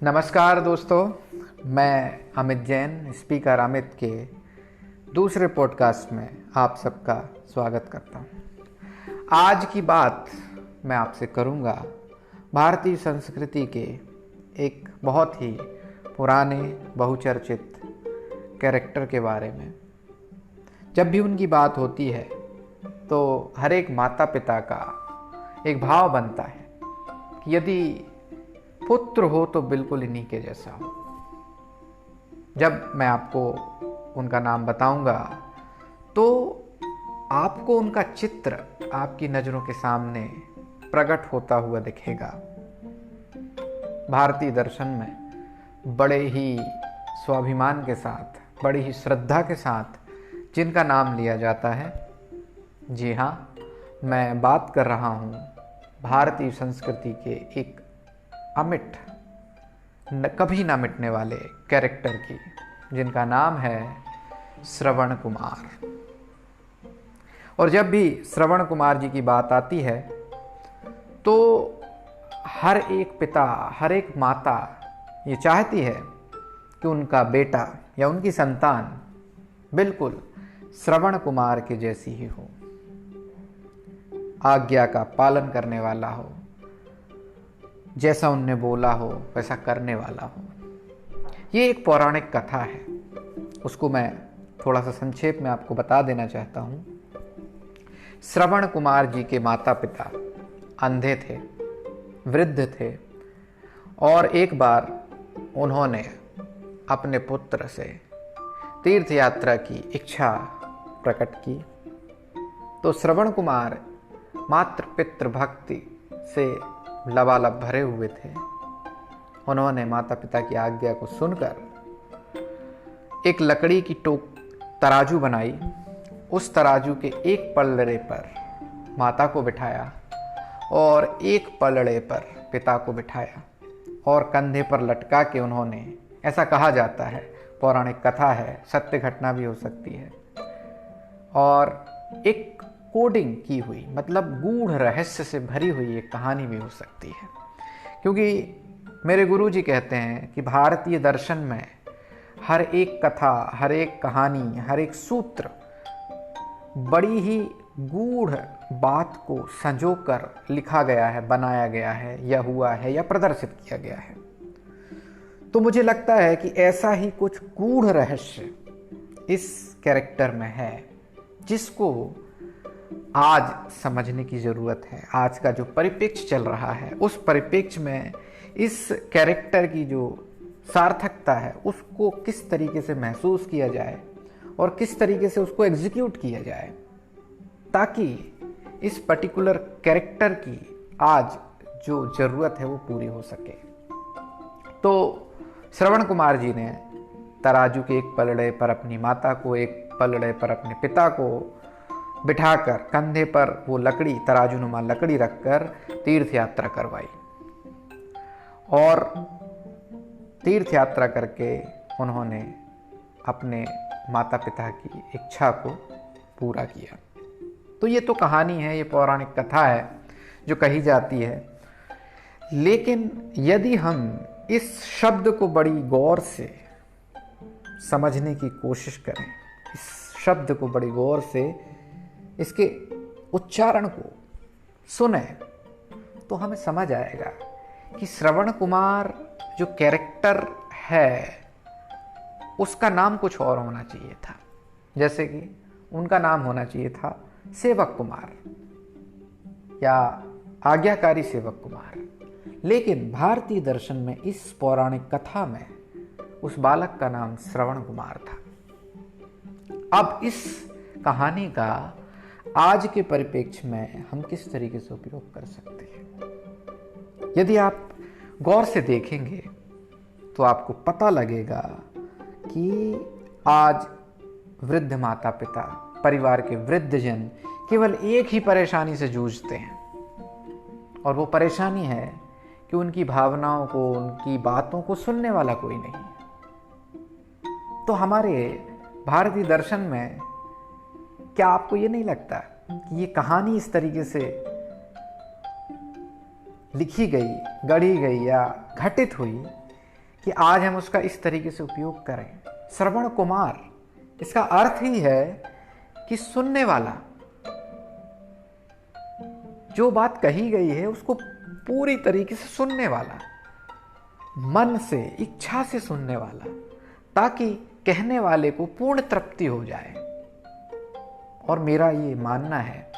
नमस्कार दोस्तों, मैं अमित जैन, स्पीकर अमित के दूसरे पॉडकास्ट में आप सबका स्वागत करता हूँ। आज की बात मैं आपसे करूँगा भारतीय संस्कृति के एक बहुत ही पुराने बहुचर्चित कैरेक्टर के बारे में। जब भी उनकी बात होती है तो हर एक माता पिता का एक भाव बनता है कि यदि पुत्र हो तो बिल्कुल इन्हीं के जैसा हो। जब मैं आपको उनका नाम बताऊंगा तो आपको उनका चित्र आपकी नज़रों के सामने प्रकट होता हुआ दिखेगा। भारतीय दर्शन में बड़े ही स्वाभिमान के साथ, बड़ी ही श्रद्धा के साथ जिनका नाम लिया जाता है, जी हाँ, मैं बात कर रहा हूँ भारतीय संस्कृति के एक अमिट, कभी ना मिटने वाले कैरेक्टर की, जिनका नाम है श्रवण कुमार। और जब भी श्रवण कुमार जी की बात आती है तो हर एक पिता, हर एक माता ये चाहती है कि उनका बेटा या उनकी संतान बिल्कुल श्रवण कुमार के जैसी ही हो, आज्ञा का पालन करने वाला हो, जैसा उनने बोला हो वैसा करने वाला हो। ये एक पौराणिक कथा है, उसको मैं थोड़ा सा संक्षेप में आपको बता देना चाहता हूँ। श्रवण कुमार जी के माता पिता अंधे थे, वृद्ध थे, और एक बार उन्होंने अपने पुत्र से तीर्थ यात्रा की इच्छा प्रकट की। तो श्रवण कुमार मातृ पितृ भक्ति से लबालब भरे हुए थे। उन्होंने माता पिता की आज्ञा को सुनकर एक लकड़ी की तराजू बनाई। उस तराजू के एक पलड़े पर माता को बिठाया और एक पलड़े पर पिता को बिठाया और कंधे पर लटका के उन्होंने, ऐसा कहा जाता है, पौराणिक कथा है, सत्य घटना भी हो सकती है, और एक कोडिंग की हुई, मतलब गूढ़ रहस्य से भरी हुई एक कहानी भी हो सकती है। क्योंकि मेरे गुरुजी कहते हैं कि भारतीय दर्शन में हर एक कथा, हर एक कहानी, हर एक सूत्र बड़ी ही गूढ़ बात को संजोकर लिखा गया है, बनाया गया है, या हुआ है, या प्रदर्शित किया गया है। तो मुझे लगता है कि ऐसा ही कुछ गूढ़ रहस्य इस कैरेक्टर में है, जिसको आज समझने की ज़रूरत है। आज का जो परिप्रेक्ष्य चल रहा है, उस परिप्रेक्ष्य में इस कैरेक्टर की जो सार्थकता है उसको किस तरीके से महसूस किया जाए और किस तरीके से उसको एग्जीक्यूट किया जाए, ताकि इस पर्टिकुलर कैरेक्टर की आज जो ज़रूरत है वो पूरी हो सके। तो श्रवण कुमार जी ने तराजू के एक पलड़े पर अपनी माता को, एक पलड़े पर अपने पिता को बिठाकर कंधे पर वो लकड़ी, तराजूनुमा लकड़ी रखकर तीर्थ यात्रा करवाई। और तीर्थ यात्रा करके उन्होंने अपने माता पिता की इच्छा को पूरा किया। तो ये तो कहानी है, ये पौराणिक कथा है जो कही जाती है। लेकिन यदि हम इस शब्द को बड़ी गौर से समझने की कोशिश करें, इस शब्द को बड़ी गौर से, इसके उच्चारण को सुने, तो हमें समझ आएगा कि श्रवण कुमार जो कैरेक्टर है उसका नाम कुछ और होना चाहिए था। जैसे कि उनका नाम होना चाहिए था सेवक कुमार या आज्ञाकारी सेवक कुमार। लेकिन भारतीय दर्शन में इस पौराणिक कथा में उस बालक का नाम श्रवण कुमार था। अब इस कहानी का आज के परिप्रेक्ष्य में हम किस तरीके से उपयोग कर सकते हैं, यदि आप गौर से देखेंगे तो आपको पता लगेगा कि आज वृद्ध माता पिता, परिवार के वृद्ध जन केवल एक ही परेशानी से जूझते हैं, और वो परेशानी है कि उनकी भावनाओं को, उनकी बातों को सुनने वाला कोई नहीं। तो हमारे भारतीय दर्शन में क्या आपको ये नहीं लगता कि ये कहानी इस तरीके से लिखी गई, गढ़ी गई या घटित हुई कि आज हम उसका इस तरीके से उपयोग करें। श्रवण कुमार, इसका अर्थ ही है कि सुनने वाला, जो बात कही गई है उसको पूरी तरीके से सुनने वाला, मन से, इच्छा से सुनने वाला, ताकि कहने वाले को पूर्ण तृप्ति हो जाए। और मेरा ये मानना है,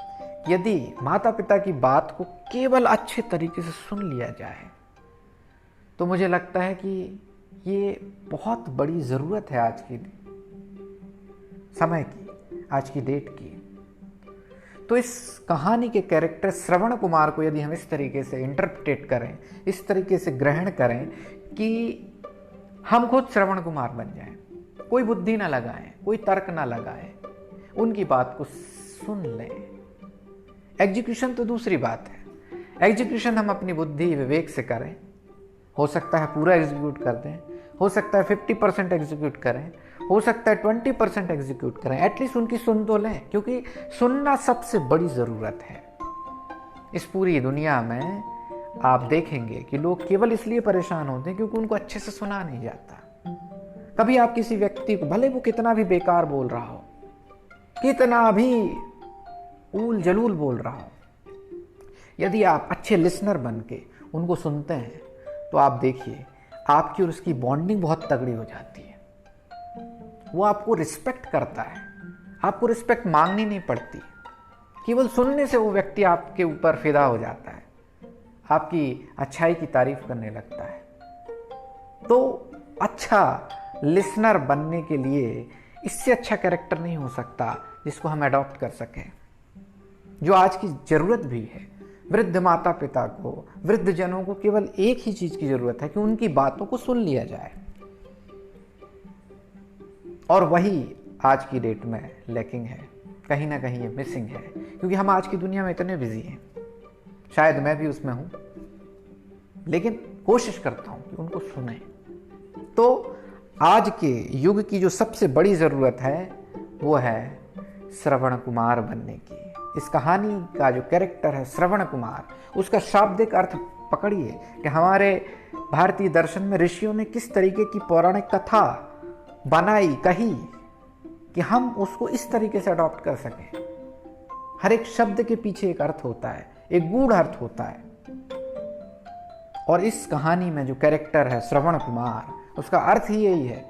यदि माता पिता की बात को केवल अच्छे तरीके से सुन लिया जाए तो मुझे लगता है कि ये बहुत बड़ी ज़रूरत है आज की समय की, आज की डेट की। तो इस कहानी के कैरेक्टर श्रवण कुमार को यदि हम इस तरीके से इंटरप्रेट करें, इस तरीके से ग्रहण करें कि हम खुद श्रवण कुमार बन जाएं, कोई बुद्धि ना लगाएं, कोई तर्क ना लगाएं, उनकी बात को सुन लें। एग्जीक्यूशन तो दूसरी बात है। एग्जीक्यूशन हम अपनी बुद्धि विवेक से करें, हो सकता है पूरा एग्जीक्यूट कर दें, हो सकता है 50% एग्जीक्यूट करें, हो सकता है 20% एग्जीक्यूट करें, एटलीस्ट उनकी सुन तो लें, क्योंकि सुनना सबसे बड़ी ज़रूरत है। इस पूरी दुनिया में आप देखेंगे कि लोग केवल इसलिए परेशान होते हैं क्योंकि उनको अच्छे से सुना नहीं जाता। कभी आप किसी व्यक्ति को, भले वो कितना भी बेकार बोल रहा हो, कितना भी ऊल जलूल बोल रहा हो, यदि आप अच्छे लिसनर बन के उनको सुनते हैं तो आप देखिए आपकी और उसकी बॉन्डिंग बहुत तगड़ी हो जाती है। वो आपको रिस्पेक्ट करता है, आपको रिस्पेक्ट मांगनी नहीं पड़ती, केवल सुनने से वो व्यक्ति आपके ऊपर फिदा हो जाता है, आपकी अच्छाई की तारीफ करने लगता है। तो अच्छा लिसनर बनने के लिए इससे अच्छा कैरेक्टर नहीं हो सकता जिसको हम अडॉप्ट कर सकें, जो आज की ज़रूरत भी है। वृद्ध माता पिता को, वृद्ध जनों को केवल एक ही चीज़ की ज़रूरत है कि उनकी बातों को सुन लिया जाए, और वही आज की डेट में लैकिंग है, कहीं ना कहीं ये मिसिंग है, क्योंकि हम आज की दुनिया में इतने बिजी हैं, शायद मैं भी उसमें हूँ, लेकिन कोशिश करता हूँ कि उनको सुने। तो आज के युग की जो सबसे बड़ी ज़रूरत है वो है श्रवण कुमार बनने की। इस कहानी का जो कैरेक्टर है श्रवण कुमार, उसका शाब्दिक अर्थ पकड़िए कि हमारे भारतीय दर्शन में ऋषियों ने किस तरीके की पौराणिक कथा बनाई, कही, कि हम उसको इस तरीके से अडॉप्ट कर सकें। हर एक शब्द के पीछे एक अर्थ होता है, एक गूढ़ अर्थ होता है। और इस कहानी में जो कैरेक्टर है श्रवण कुमार, उसका अर्थ ही यही है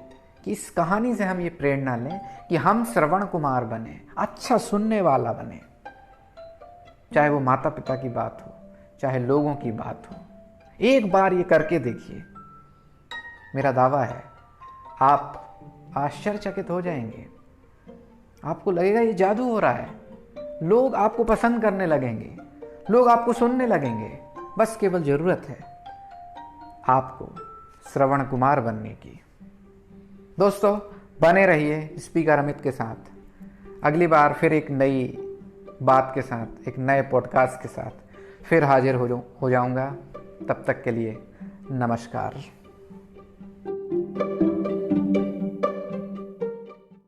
कि इस कहानी से हम ये प्रेरणा लें कि हम श्रवण कुमार बने, अच्छा सुनने वाला बने, चाहे वो माता पिता की बात हो, चाहे लोगों की बात हो। एक बार ये करके देखिए, मेरा दावा है आप आश्चर्यचकित हो जाएंगे। आपको लगेगा ये जादू हो रहा है, लोग आपको पसंद करने लगेंगे, लोग आपको सुनने लगेंगे। बस केवल ज़रूरत है आपको श्रवण कुमार बनने की। दोस्तों, बने रहिए स्पीकर अमित के साथ। अगली बार फिर एक नई बात के साथ, एक नए पॉडकास्ट के साथ फिर हाजिर हो जाऊंगा। तब तक के लिए नमस्कार।